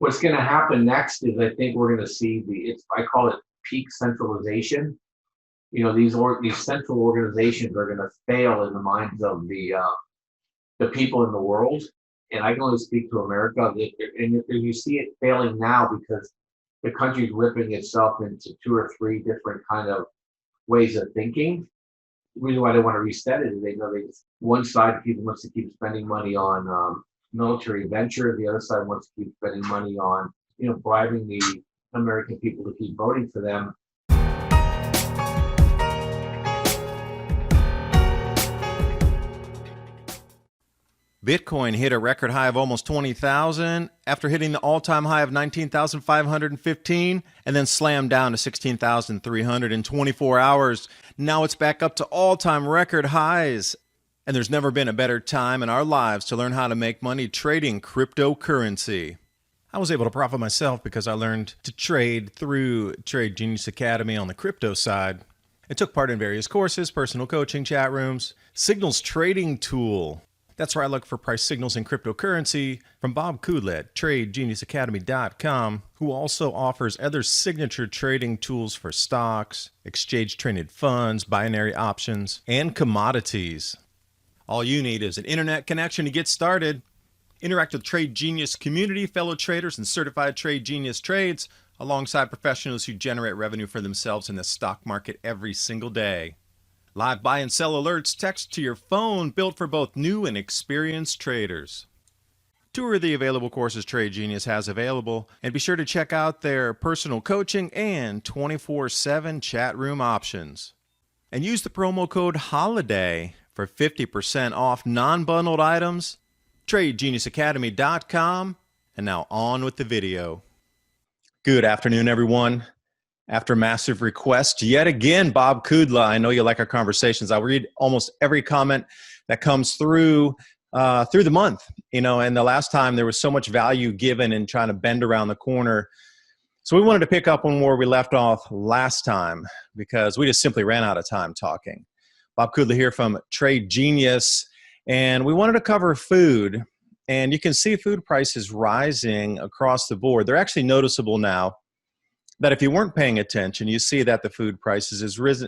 What's going to happen next is I think we're going to see I call it peak centralization. These central organizations are going to fail in the minds of the people in the world. And I can only speak to America. And you see it failing now because the country's ripping itself into two or three different kind of ways of thinking. The reason why they want to reset it is they know one side of people wants to keep spending money on military venture. The other side wants to keep spending money on, bribing the American people to keep voting for them. Bitcoin hit a record high of almost 20,000 after hitting the all-time high of 19,515 and then slammed down to 16,300 in 24 hours. Now it's back up to all-time record highs. And there's never been a better time in our lives to learn how to make money trading cryptocurrency. I was able to profit myself because I learned to trade through Trade Genius Academy on the crypto side. I took part in various courses, personal coaching, chat rooms, Signals trading tool. That's where I look for price signals in cryptocurrency from Bob Kudla at TradeGeniusAcademy.com, who also offers other signature trading tools for stocks, exchange-traded funds, binary options, and commodities. All you need is an internet connection to get started. Interact with Trade Genius community, fellow traders, and certified Trade Genius trades, alongside professionals who generate revenue for themselves in the stock market every single day. Live buy and sell alerts text to your phone, built for both new and experienced traders. Two of the available courses Trade Genius has available, and be sure to check out their personal coaching and 24/7 chat room options. And use the promo code HOLIDAY for 50% off non-bundled items. TradeGeniusAcademy.com. And now on with the video. Good afternoon, everyone. After massive request, yet again, Bob Kudla. I know you like our conversations. I'll read almost every comment that comes through the month. And the last time there was so much value given in trying to bend around the corner. So we wanted to pick up on where we left off last time because we just simply ran out of time talking. Bob Kudla here from Trade Genius, and we wanted to cover food. And you can see food prices rising across the board. They're actually noticeable now. That if you weren't paying attention, you see that the food prices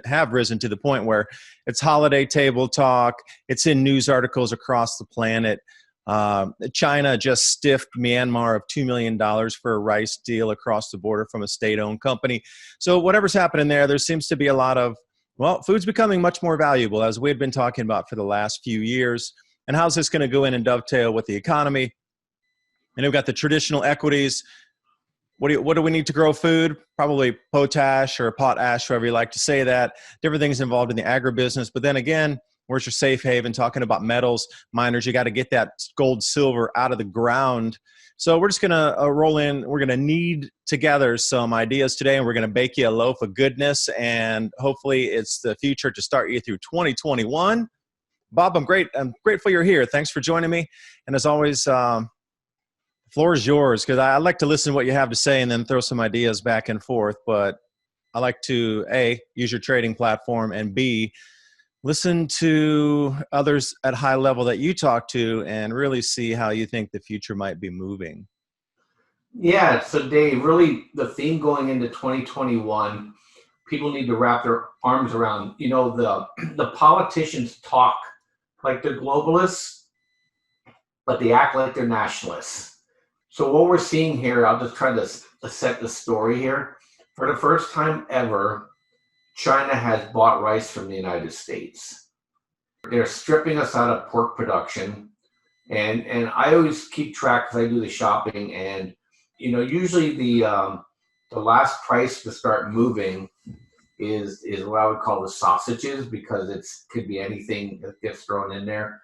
have risen to the point where it's holiday table talk. It's in news articles across the planet. China just stiffed Myanmar of $2 million for a rice deal across the border from a state-owned company. So whatever's happening there seems to be a lot of, food's becoming much more valuable, as we had been talking about for the last few years. And how's this going to go in and dovetail with the economy? And we've got the traditional equities. What do we need to grow food? Probably potash or potash, however you like to say that. Different things involved in the agribusiness. But then again, where's your safe haven? Talking about metals, miners, you got to get that gold, silver out of the ground. So we're just going to roll in. We're going to knead together some ideas today, and we're going to bake you a loaf of goodness. And hopefully it's the future to start you through 2021. Bob, I'm grateful you're here. Thanks for joining me. And as always, floor is yours, because I like to listen to what you have to say and then throw some ideas back and forth. But I like to, A, use your trading platform, and B, listen to others at high level that you talk to and really see how you think the future might be moving. Yeah, so Dave, really the theme going into 2021, people need to wrap their arms around, the politicians talk like they're globalists, but they act like they're nationalists. So what we're seeing here, I'll just try to set the story here. For the first time ever, China has bought rice from the United States. They're stripping us out of pork production. And I always keep track because I do the shopping. And, usually the last price to start moving is what I would call the sausages, because it could be anything that gets thrown in there.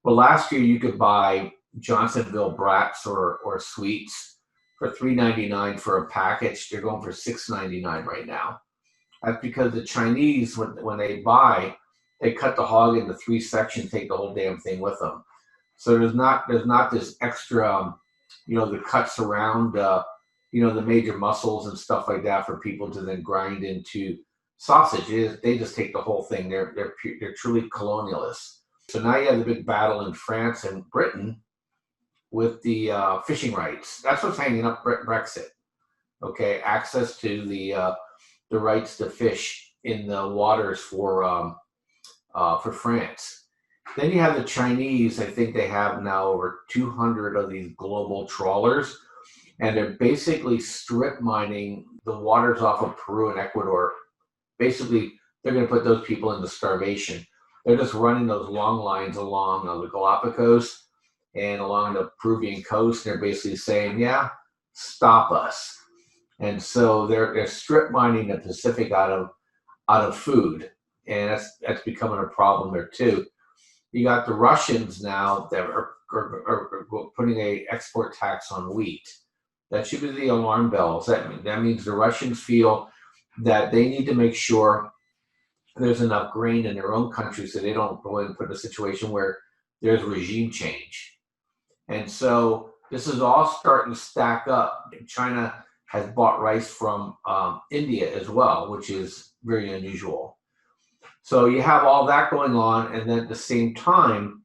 But last year you could buy Johnsonville brats or sweets for $3.99 for a package. They're going for $6.99 right now. That's because the Chinese, when they buy, they cut the hog into 3 sections, take the whole damn thing with them. So there's not this extra, the cuts around, the major muscles and stuff like that for people to then grind into sausages. They just take the whole thing. They're truly colonialists. So now you have the big battle in France and Britain with the fishing rights. That's what's hanging up Brexit. Okay, access to the rights to fish in the waters for France. Then you have the Chinese. I think they have now over 200 of these global trawlers, and they're basically strip mining the waters off of Peru and Ecuador. Basically, they're going to put those people into starvation. They're just running those long lines along the Galapagos and along the Peruvian coast. And they're basically saying, yeah, stop us. And so they're strip mining the Pacific out of food. And that's becoming a problem there too. You got the Russians now that are putting a export tax on wheat. That should be the alarm bells. That means the Russians feel that they need to make sure there's enough grain in their own country so they don't go and put in a situation where there's regime change. And so this is all starting to stack up. China has bought rice from India as well, which is very unusual. So you have all that going on, and then at the same time,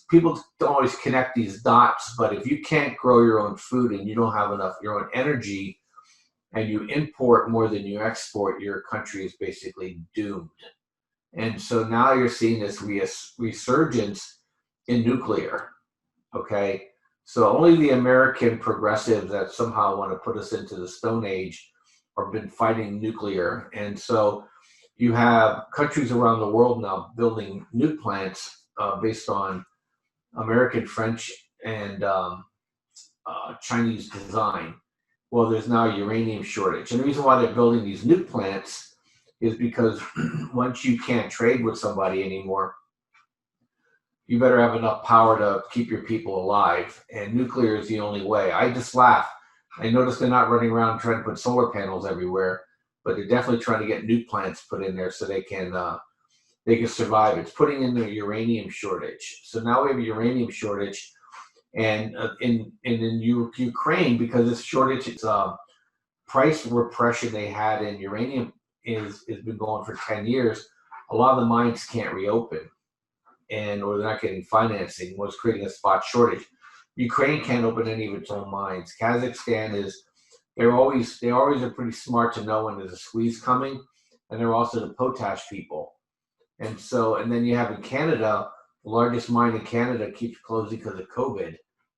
people don't always connect these dots, but if you can't grow your own food and you don't have enough your own energy, and you import more than you export, your country is basically doomed. And so now you're seeing this resurgence in nuclear, okay? So only the American progressives that somehow want to put us into the Stone Age have been fighting nuclear. And so you have countries around the world now building nuke plants based on American, French, and Chinese design. Well, there's now a uranium shortage. And the reason why they're building these nuke plants is because once you can't trade with somebody anymore, you better have enough power to keep your people alive. And nuclear is the only way. I just laugh. I notice they're not running around trying to put solar panels everywhere, but they're definitely trying to get nuke plants put in there so they can survive. It's putting in the uranium shortage. So now we have a uranium shortage. And in Ukraine, because this shortage, it's price repression they had in uranium has been going for 10 years. A lot of the mines can't reopen, or they're not getting financing. What's creating a spot shortage? Ukraine can't open any of its own mines. Kazakhstan they always are pretty smart to know when there's a squeeze coming, and they're also the potash people. And then you have in Canada, the largest mine in Canada keeps closing because of COVID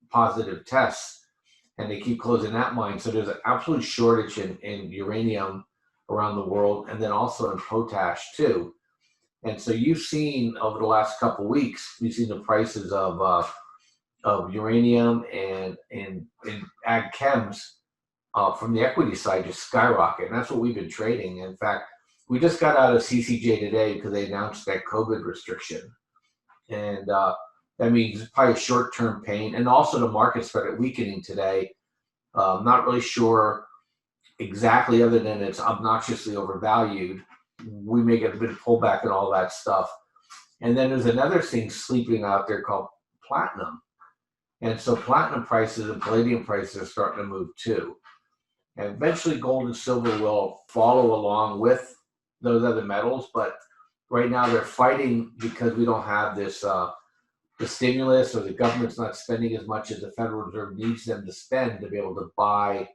positive tests, and they keep closing that mine. So there's an absolute shortage in uranium around the world, and then also in potash too. And so you've seen over the last couple of weeks, you've seen the prices of uranium and ag chems from the equity side just skyrocket. And that's what we've been trading. In fact, we just got out of CCJ today because they announced that COVID restriction. And that means probably short-term pain. And also the market started weakening today. Not really sure exactly, other than it's obnoxiously overvalued. We may get a bit of pullback and all that stuff. And then there's another thing sleeping out there called platinum. And so platinum prices and palladium prices are starting to move too. And eventually gold and silver will follow along with those other metals. But right now they're fighting because we don't have this the stimulus, or the government's not spending as much as the Federal Reserve needs them to spend to be able to buy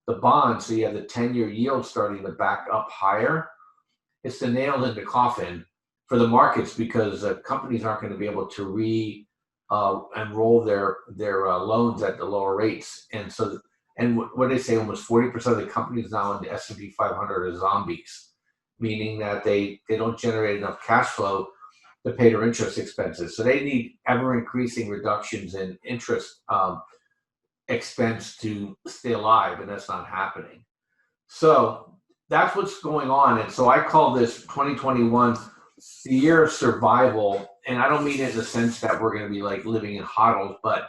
the bonds. So you have the 10-year yield starting to back up higher. It's the nail in the coffin for the markets, because companies aren't going to be able to enroll their loans at the lower rates. And so, and what they say, almost 40% of the companies now in the S&P 500 are zombies, meaning that they don't generate enough cash flow to pay their interest expenses. So they need ever increasing reductions in interest expense to stay alive, and that's not happening. So that's what's going on. And so I call this 2021 the year of survival. And I don't mean it in the sense that we're going to be like living in hodls, but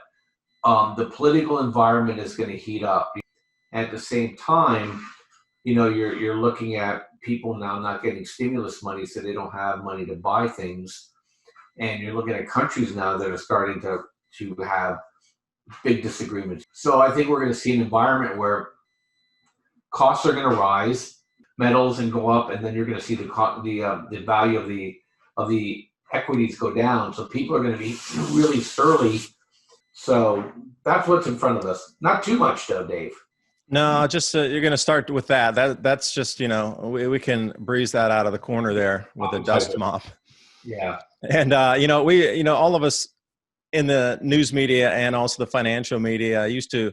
the political environment is going to heat up. And at the same time, you're looking at people now not getting stimulus money, so they don't have money to buy things. And you're looking at countries now that are starting to have big disagreements. So I think we're going to see an environment where costs are going to rise, metals, and go up, and then you're going to see the value of the equities go down. So people are going to be really surly. So that's what's in front of us. Not too much, though, Dave. No, just you're going to start with that. That's just, we can breeze that out of the corner there with a dust mop. Yeah. And all of us in the news media and also the financial media used to,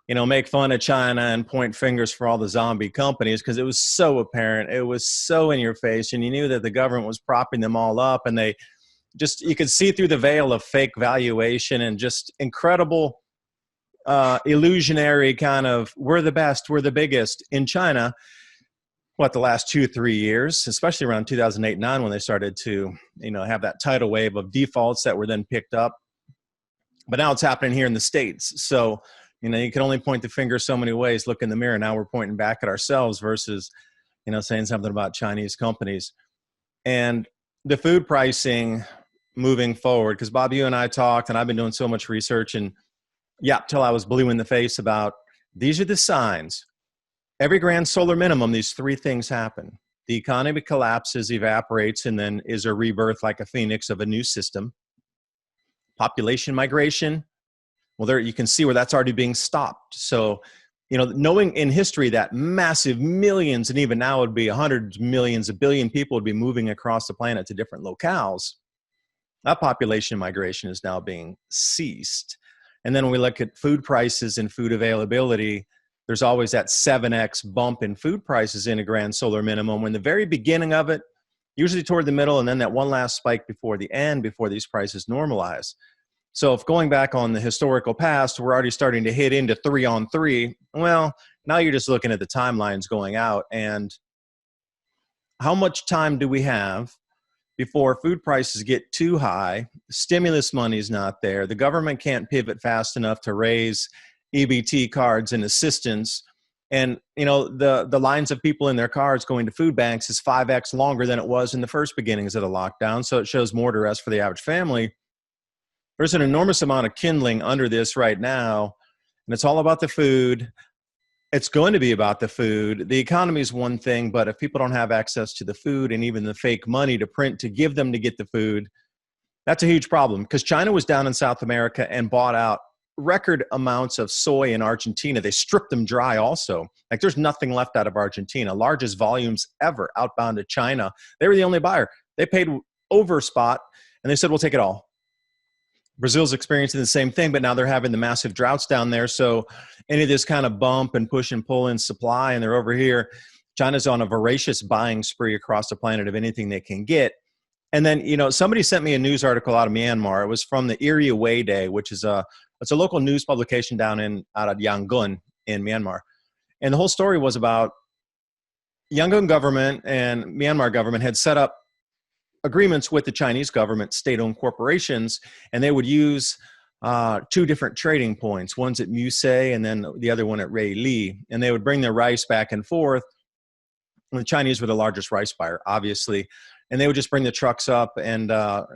make fun of China and point fingers for all the zombie companies because it was so apparent. It was so in your face, and you knew that the government was propping them all up, and you could see through the veil of fake valuation and just incredible illusionary kind of we're the best, we're the biggest in China. The last 2-3 years, especially around 2008-9 when they started to have that tidal wave of defaults that were then picked up. But now it's happening here in the States. So you can only point the finger so many ways. Look in the mirror. Now we're pointing back at ourselves versus saying something about Chinese companies. And the food pricing moving forward, because Bob, you and I talked, and I've been doing so much research, and till I was blue in the face about these are the signs. Every grand solar minimum, these three things happen. The economy collapses, evaporates, and then is a rebirth like a phoenix of a new system. Population migration, well, there you can see where that's already being stopped. So, knowing in history that massive millions, and even now it would be hundreds of millions, a billion people would be moving across the planet to different locales, that population migration is now being ceased. And then when we look at food prices and food availability, there's always that 7x bump in food prices in a grand solar minimum. When the very beginning of it, usually toward the middle, and then that one last spike before the end, before these prices normalize. So if going back on the historical past, we're already starting to hit into 3-on-3, well, now you're just looking at the timelines going out. And how much time do we have before food prices get too high, stimulus money's not there, the government can't pivot fast enough to raise EBT cards and assistance, and the lines of people in their cars going to food banks is 5x longer than it was in the first beginnings of the lockdown, so it shows more duress for the average family. There's an enormous amount of kindling under this right now, and it's all about the food. It's going to be about the food. The economy is one thing, but if people don't have access to the food and even the fake money to print to give them to get the food, that's a huge problem, because China was down in South America and bought out record amounts of soy in Argentina. They stripped them dry also. Like there's nothing left out of Argentina. Largest volumes ever outbound to China. They were the only buyer. They paid over spot and they said, we'll take it all. Brazil's experiencing the same thing, but now they're having the massive droughts down there. So any of this kind of bump and push and pull in supply, and they're over here, China's on a voracious buying spree across the planet of anything they can get. And then, somebody sent me a news article out of Myanmar. It was from the Iriaway Day, which is it's a local news publication out of Yangon in Myanmar. And the whole story was about Yangon government and Myanmar government had set up agreements with the Chinese government, state-owned corporations, and they would use two different trading points. One's at Musée and then the other one at Reili. And they would bring their rice back and forth. And the Chinese were the largest rice buyer, obviously. And they would just bring the trucks up and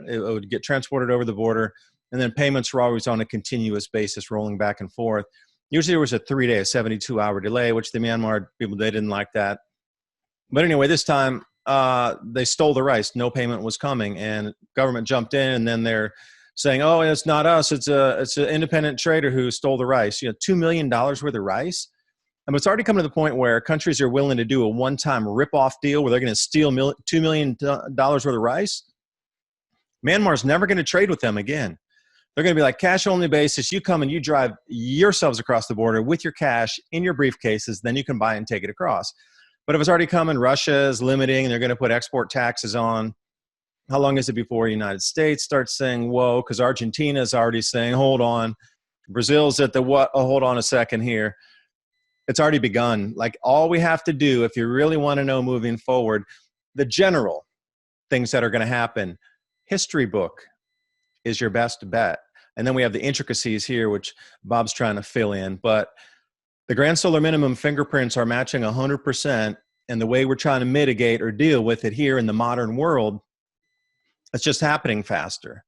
it would get transported over the border. And then payments were always on a continuous basis, rolling back and forth. Usually there was a 3-day, a 72-hour delay, which the Myanmar people, they didn't like that. But anyway, this time they stole the rice. No payment was coming, and government jumped in, and then they're saying, oh, it's not us. It's an independent trader who stole the rice. $2 million worth of rice. And it's already come to the point where countries are willing to do a one-time rip-off deal where they're going to steal $2 million worth of rice. Myanmar's never going to trade with them again. They're going to be like cash-only basis. You come and you drive yourselves across the border with your cash in your briefcases, then you can buy and take it across. But if it's already coming, Russia is limiting, and they're going to put export taxes on. How long is it before the United States starts saying, whoa, because Argentina is already saying, hold on. Brazil's at the what? Oh, hold on a second here. It's already begun. Like all we have to do, if you really want to know moving forward, the general things that are going to happen, history book is your best bet. And then we have the intricacies here, which Bob's trying to fill in. But the grand solar minimum fingerprints are matching 100%. And the way we're trying to mitigate or deal with it here in the modern world, it's just happening faster.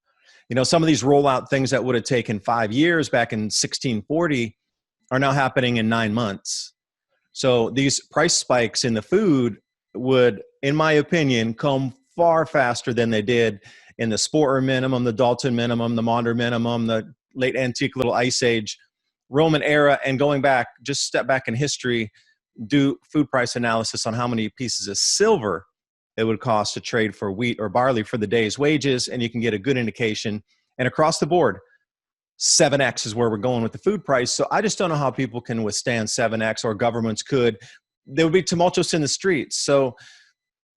Some of these rollout things that would have taken 5 years back in 1640 are now happening in 9 months. So these price spikes in the food would, in my opinion, come far faster than they did in the Sporer minimum, the Dalton minimum, the Maunder minimum, the late antique, little ice age, Roman era, and going back, just step back in history, do food price analysis on how many pieces of silver it would cost to trade for wheat or barley for the day's wages, and you can get a good indication. And across the board, 7x is where we're going with the food price. So I just don't know how people can withstand 7x, or governments could. They would be tumultuous in the streets. So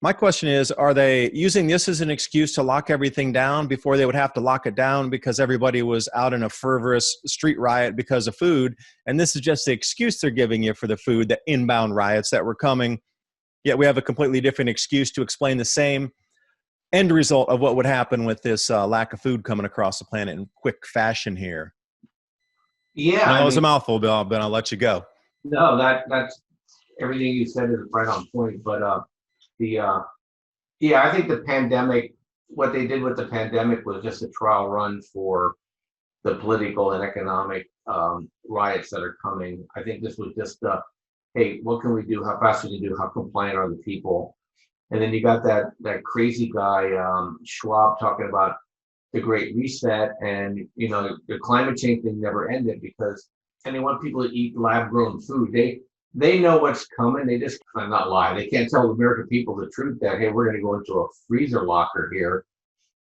my question is, are they using this as an excuse to lock everything down before they would have to lock it down because everybody was out in a fervorous street riot because of food? And this is just the excuse they're giving you for the food, the inbound riots that were coming. Yet we have a completely different excuse to explain the same end result of what would happen with this lack of food coming across the planet in quick fashion here. Yeah, I know it was a mouthful, Bill, but I'll let you go. no, that's everything you said is right on point. But yeah, I think the pandemic, what they did with the pandemic was just a trial run for the political and economic riots that are coming. I think this was just hey, what can we do? How fast can we do? How compliant are the people? And then you got that crazy guy Schwab talking about the Great Reset, and the climate change thing never ended because, and they want people to eat lab grown food. They know what's coming. They just not lie. They can't tell the American people the truth that, hey, we're going to go into a freezer locker here,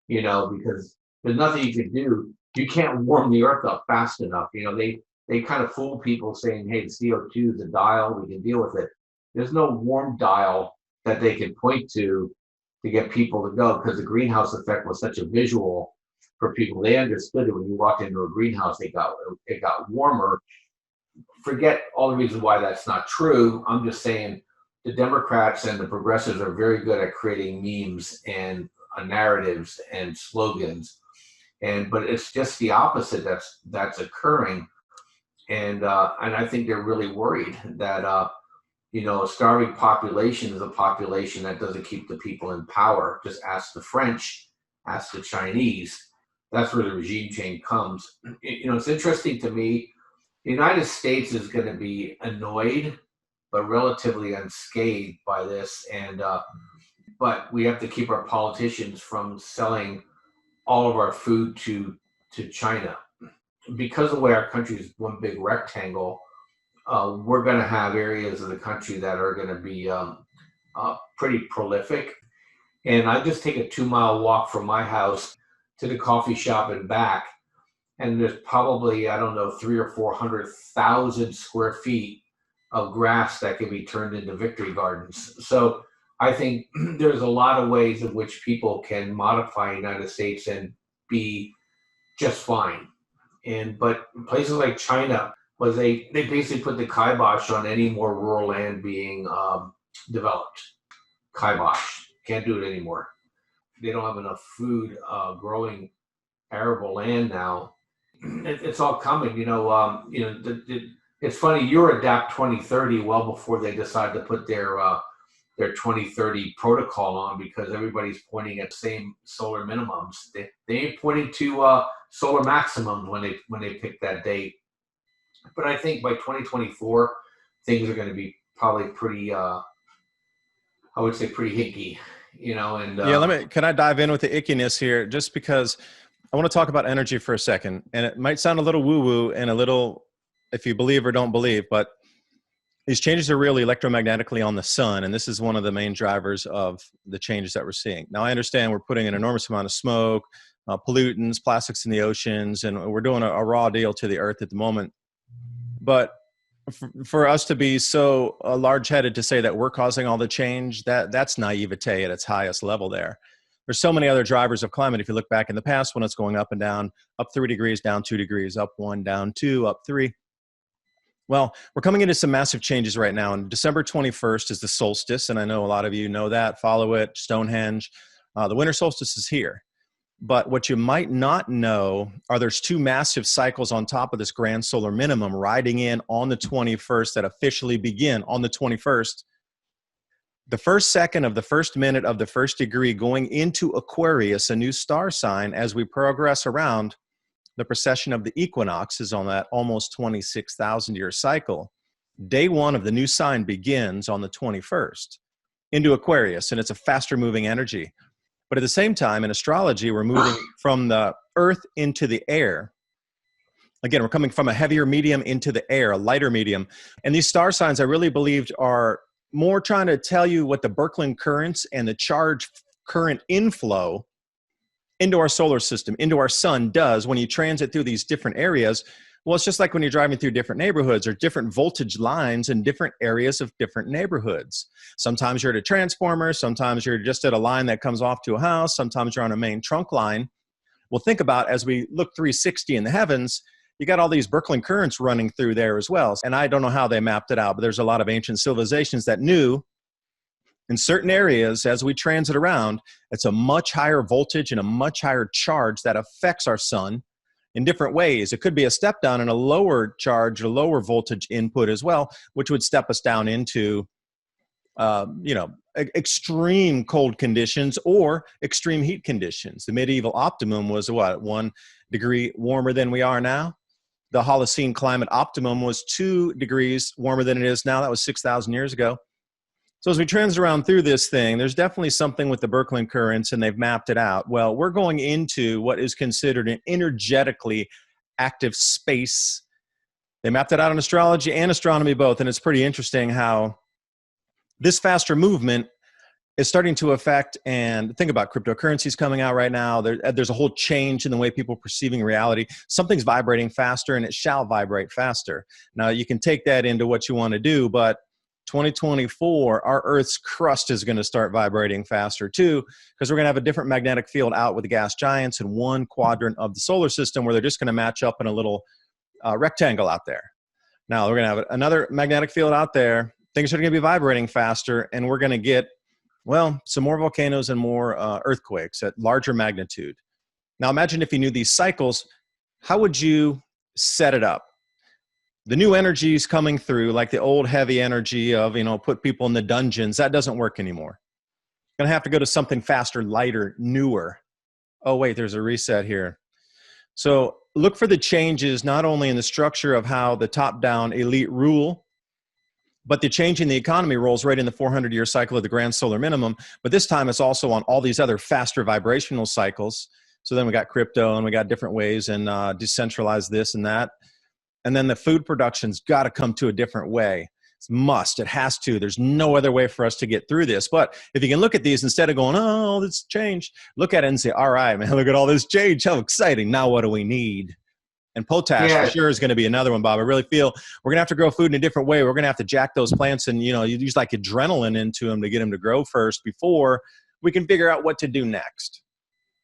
because there's nothing you can do. You can't warm the earth up fast enough. They kind of fool people saying, hey, the CO2 is a dial, we can deal with it. There's no warm dial that they can point to get people to go, because the greenhouse effect was such a visual for people. They understood it when you walked into a greenhouse, it got warmer. Forget all the reasons why that's not true. I'm just saying the Democrats and the progressives are very good at creating memes and narratives and slogans, but it's just the opposite that's occurring. And I think they're really worried that a starving population is a population that doesn't keep the people in power. Just ask the French, ask the Chinese. That's where the regime change comes. It's interesting to me. The United States is going to be annoyed, but relatively unscathed by this. But we have to keep our politicians from selling all of our food to China. Because of the way our country is one big rectangle, we're going to have areas of the country that are going to be pretty prolific. And I just take a 2-mile walk from my house to the coffee shop and back, and there's probably, I don't know, 300,000 or 400,000 square feet of grass that can be turned into victory gardens. So I think there's a lot of ways in which people can modify the United States and be just fine. But places like China, they basically put the kibosh on any more rural land being developed. Kibosh, can't do it anymore. They don't have enough food growing arable land now. It's all coming. It's funny. You're Adapt 2030 well before they decide to put their 2030 protocol on, because everybody's pointing at the same solar minimums. They ain't pointing to solar maximums when they pick that date. But I think by 2024, things are going to be probably pretty, I would say pretty hinky, and Yeah, can I dive in with the ickiness here, just because I want to talk about energy for a second, and it might sound a little woo-woo and a little, if you believe or don't believe, but these changes are really electromagnetically on the sun, and this is one of the main drivers of the changes that we're seeing. Now, I understand we're putting an enormous amount of smoke, pollutants, plastics in the oceans, and we're doing a raw deal to the earth at the moment. But for us to be so large-headed to say that we're causing all the change, that's naivete at its highest level there. There's so many other drivers of climate. If you look back in the past, when it's going up and down, up 3 degrees, down 2 degrees, up 1, down 2, up 3. Well, we're coming into some massive changes right now. And December 21st is the solstice, and I know a lot of you know that, follow it, Stonehenge. The winter solstice is here. But what you might not know are there's 2 massive cycles on top of this grand solar minimum riding in on the 21st that officially begin on the 21st. The first second of the first minute of the first degree going into Aquarius, a new star sign, as we progress around the precession of the equinox is on that almost 26,000 year cycle. Day 1 of the new sign begins on the 21st into Aquarius, and it's a faster moving energy. But at the same time, in astrology, we're moving from the earth into the air. Again, we're coming from a heavier medium into the air, a lighter medium. And these star signs, I really believed, are more trying to tell you what the Birkeland currents and the charge current inflow into our solar system, into our sun does when you transit through these different areas. Well, it's just like when you're driving through different neighborhoods or different voltage lines in different areas of different neighborhoods. Sometimes you're at a transformer, sometimes you're just at a line that comes off to a house, sometimes you're on a main trunk line. Well, think about, as we look 360 in the heavens, you got all these Birkeland currents running through there as well. And I don't know how they mapped it out, but there's a lot of ancient civilizations that knew in certain areas, as we transit around, it's a much higher voltage and a much higher charge that affects our sun in different ways. It could be a step down and a lower charge, a lower voltage input as well, which would step us down into, extreme cold conditions or extreme heat conditions. The medieval optimum was what, 1 degree warmer than we are now? The Holocene climate optimum was 2 degrees warmer than it is now. That was 6,000 years ago. So as we transit around through this thing, there's definitely something with the Birkeland currents, and they've mapped it out. Well, we're going into what is considered an energetically active space. They mapped it out in astrology and astronomy both, and it's pretty interesting how this faster movement is starting to affect, and think about cryptocurrencies coming out right now. There's a whole change in the way people are perceiving reality. Something's vibrating faster, and it shall vibrate faster. Now, you can take that into what you want to do, but 2024, our Earth's crust is going to start vibrating faster too, because we're going to have a different magnetic field out with the gas giants in one quadrant of the solar system where they're just going to match up in a little rectangle out there. Now, we're going to have another magnetic field out there. Things are going to be vibrating faster, and we're going to get, well, some more volcanoes and more earthquakes at larger magnitude. Now, imagine if you knew these cycles, how would you set it up? The new energy is coming through, like the old heavy energy of, put people in the dungeons. That doesn't work anymore. Going to have to go to something faster, lighter, newer. Oh, wait, there's a reset here. So look for the changes, not only in the structure of how the top-down elite rule, but the change in the economy rolls right in the 400-year cycle of the grand solar minimum. But this time it's also on all these other faster vibrational cycles. So then we got crypto, and we got different ways and decentralize this and that. And then the food production's got to come to a different way. It's must. It has to. There's no other way for us to get through this. But if you can look at these, instead of going, oh, this changed, look at it and say, all right, man, look at all this change. How exciting. Now what do we need? And potash for sure is going to be another one, Bob. I really feel we're going to have to grow food in a different way. We're going to have to jack those plants and, you use like adrenaline into them to get them to grow first before we can figure out what to do next.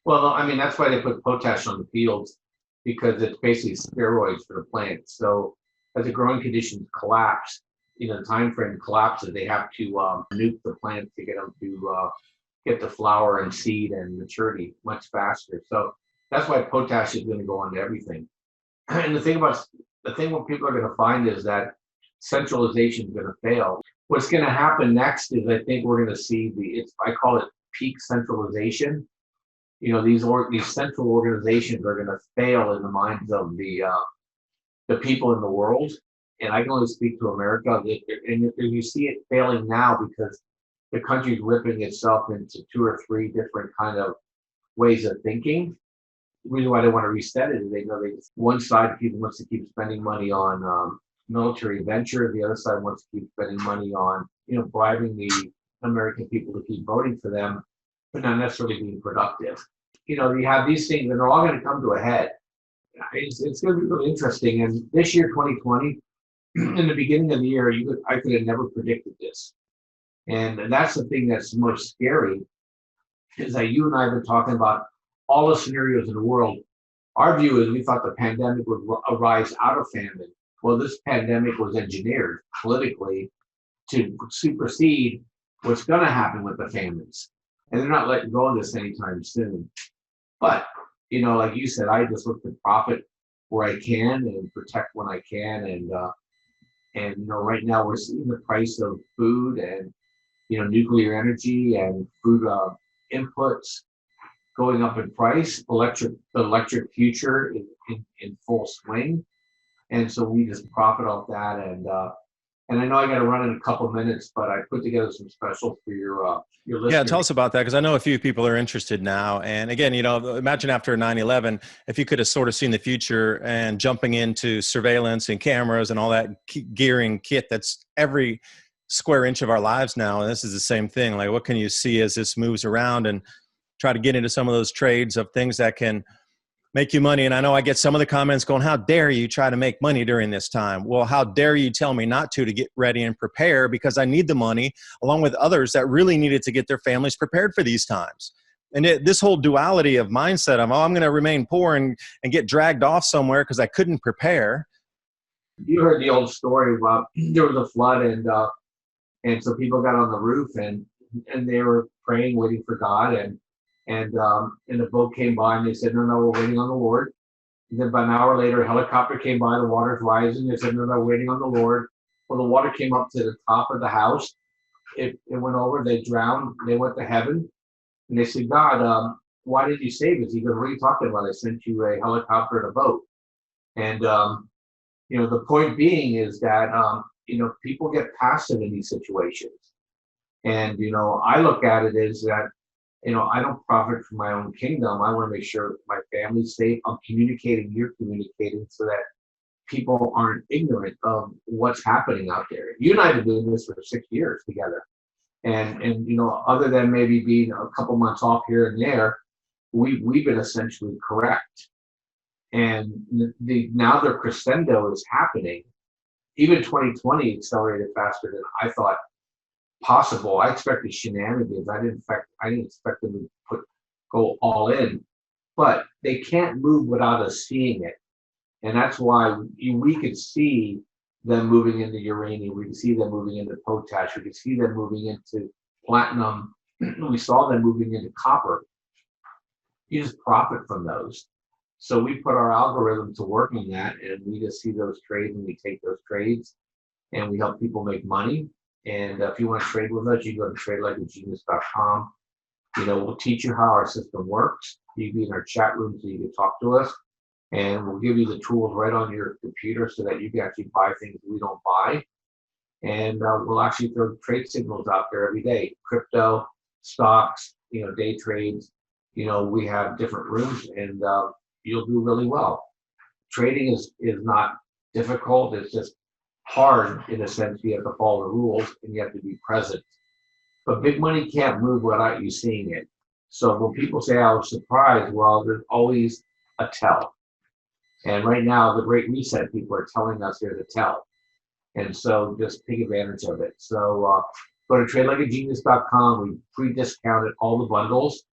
Well, I mean, that's why they put potash on the fields, because it's basically steroids for the plants. So as the growing conditions collapse, the time frame collapses, they have to nuke the plants to get them to get the flower and seed and maturity much faster. So that's why potash is going to go on to everything. And the thing what people are going to find is that centralization is going to fail. What's going to happen next is, I think we're going to see I call it peak centralization. These central organizations are going to fail in the minds of the people in the world. And I can only speak to America. And you see it failing now because the country's ripping itself into 2 or 3 different kind of ways of thinking. The reason why they want to reset it is they know one side wants to keep spending money on military venture. The other side wants to keep spending money on, bribing the American people to keep voting for them, but not necessarily being productive. You have these things, and they're all going to come to a head. It's going to be really interesting. And this year, 2020, in the beginning of the year, I could have never predicted this. And that's the thing that's most scary, is that you and I have been talking about all the scenarios in the world. Our view is we thought the pandemic would arise out of famine. Well, this pandemic was engineered politically to supersede what's going to happen with the famines. And they're not letting go of this anytime soon. But, like you said, I just look to profit where I can and protect when I can. And right now we're seeing the price of food and, nuclear energy and food inputs going up in price. The electric future is in full swing. And so we just profit off that. And I know I got to run in a couple minutes, but I put together some specials for your Yeah, listeners. tell us about that because I know a few people are interested now. And again, imagine after 9/11, if you could have sort of seen the future and jumping into surveillance and cameras and all that gearing kit that's every square inch of our lives now. And this is the same thing. Like, what can you see as this moves around and try to get into some of those trades of things that can make you money? And I know I get some of the comments going, how dare you try to make money during this time? Well, how dare you tell me not to get ready and prepare, because I need the money along with others that really needed to get their families prepared for these times. And this whole duality of mindset of, oh, I'm going to remain poor and get dragged off somewhere because I couldn't prepare. You heard the old story about there was a flood, and so people got on the roof and they were praying, waiting for God, and the boat came by and they said, no, we're waiting on the Lord. And then about an hour later, a helicopter came by, the water's rising. They said, no, we're waiting on the Lord. Well, the water came up to the top of the house. It went over, they drowned, they went to heaven. And they said, God, why did you save us? He goes, what are you talking about? I sent you a helicopter and a boat. And, the point being is that, people get passive in these situations. And, I look at it as that, I don't profit from my own kingdom. I want to make sure my family's safe. I'm communicating, you're communicating so that people aren't ignorant of what's happening out there. You and I have been doing this for 6 years together. And other than maybe being a couple months off here and there, we've been essentially correct. And now the crescendo is happening. Even 2020 accelerated faster than I thought possible. I expected shenanigans. I didn't expect them to go all in, but they can't move without us seeing it, and that's why we could see them moving into uranium. We could see them moving into potash. We could see them moving into platinum. We saw them moving into copper. You just profit from those. So we put our algorithm to work on that, and we just see those trades and we take those trades and we help people make money. And if you want to trade with us, you go to tradelikeagenius.com. We'll teach you how our system works. You can be in our chat room so you can talk to us. And we'll give you the tools right on your computer so that you can actually buy things we don't buy. And we'll actually throw trade signals out there every day. Crypto, stocks, day trades. We have different rooms, and you'll do really well. Trading is not difficult. It's just hard in a sense. You have to follow the rules and you have to be present. But big money can't move without you seeing it. So when people say I was surprised, well, there's always a tell. And right now, the Great Reset, people are telling us there's a tell. And so just take advantage of it. So go to tradelikeagenius.com. We pre-discounted all the bundles.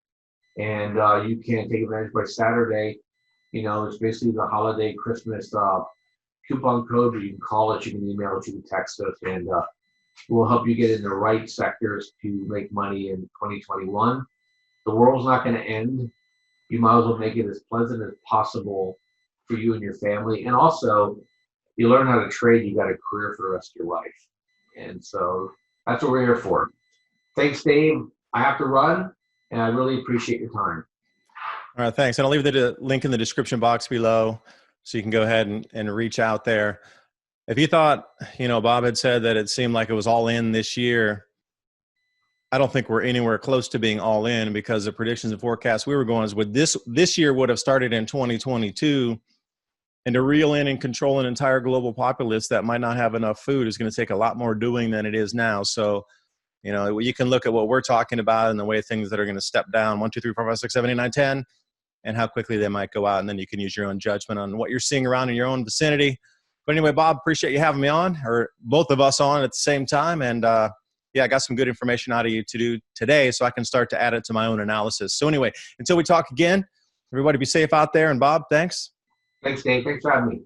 And you can take advantage by Saturday. It's basically the holiday Christmas coupon code, but you can call it, you can email it, you can text us, and we'll help you get in the right sectors to make money in 2021. The world's not going to end. You might as well make it as pleasant as possible for you and your family. And also, you learn how to trade, you got a career for the rest of your life. And so that's what we're here for. Thanks, Dave. I have to run, and I really appreciate your time. All right, thanks. And I'll leave the link in the description box below so you can go ahead and reach out there. If you thought, Bob had said that it seemed like it was all in this year, I don't think we're anywhere close to being all in, because the predictions and forecasts we were going is with this year would have started in 2022, and to reel in and control an entire global populace that might not have enough food is going to take a lot more doing than it is now. So, you can look at what we're talking about and the way things that are going to step down 1, 2, 3, 4, 5, 6, 7, 8, 9, 10, and how quickly they might go out. And then you can use your own judgment on what you're seeing around in your own vicinity. But anyway, Bob, appreciate you having me on, or both of us on at the same time. And I got some good information out of you to do today so I can start to add it to my own analysis. So anyway, until we talk again, everybody be safe out there. And Bob, thanks. Thanks, Dave. Thanks for having me.